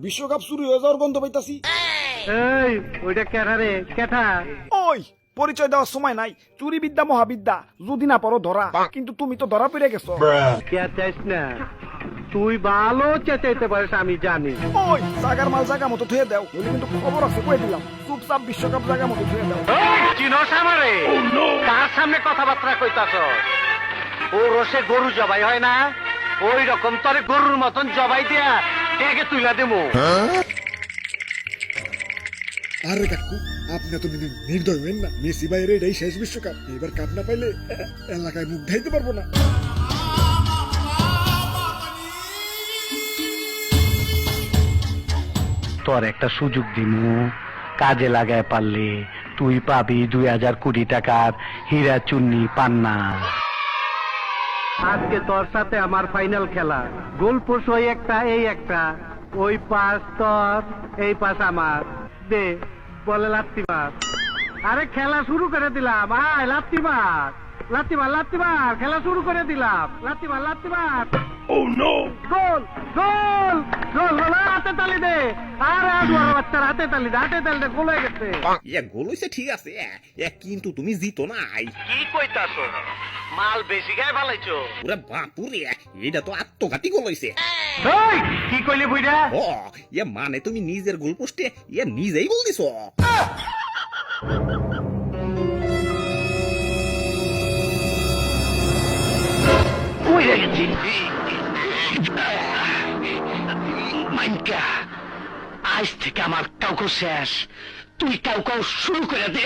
বিশ্বকাপ শুরু হয়ে যাওয়ার গন্ধ পাইতাছি। এই ওইটা কেটা রে কেটা? ওই পরিচয় দেওয়ার সময় নাই, চুরি বিদ্যা মহাবিদ্যা, যদি না পারো ধরা, কিন্তু তুমি তো ধরা পড়ে গেছো। চেঁচাইস না, তুই ভালো চেঁচাইতে পারিস আমি জানি। ওই জাগার মাল জায়গা মতো ধুয়ে দাও, নইলে কিন্তু খবর আছে কয়ে দিলাম। চুপচাপ বিশ্বকাপ জায়গা মতো ধুয়ে দাও। চিনস আমারে? কার সামনে কথাবার্তা কইতাছ? ও রসে গরু জবাই হয় না, ওই রকম তোরে গরুর মতন জবাই দিয়া ডেকে তুইলা দেবো। আরে কাকু, আপনি তো নির্দয় হবেন না। মেসি বাইরে এটাই শেষ বিশ্বকাপ, এবার কাপ না পাইলে এলাকায় মুখ ঢাইতে পারবো না। তোর একটা সুযোগ দিমু, কাজে লাগায় পারলে তুই পাবি 2000 কোটি টাকার হীরা চুন্নি পান্না। আজকে তোর সাথে আমার ফাইনাল খেলা। গোলপোস্ট ওই একটা এই একটা, ওই পাশ তোর এই পাশ আমার। দে বলে লাত্তি মার। আরে খেলা শুরু করে দিলাম, আয় লাত্তি মার, লাত্তি মার, লাত্তি মার, খেলা শুরু করে দিলাম, লাত্তি মার, লাত্তি মার। Oh no! গোল গোল গোল গোল, হাতে তালি দে। আরে আজওয়ার বাচ্চার হাতে তালি দে, হাতে তালি দে, গোল হয়ে গেছে। গোল হইছে ঠিক আছে, কিন্তু তুমি জিতো নাই। কি কইতাছ? মাল বেশি গায়ে ফালাইছো। ওরে বাপুরে, এটা তো আত্মঘাতী গোল হইছে। এই কি কইলি বুইড়া? ও মানে তুমি নিজের গোল পোস্টে নিজেই গোল দিছো। কইরা গেছি মাইকা, আজ থেকে আমার কাউকে শেষ। তুই কাউকে শুরু করে দে।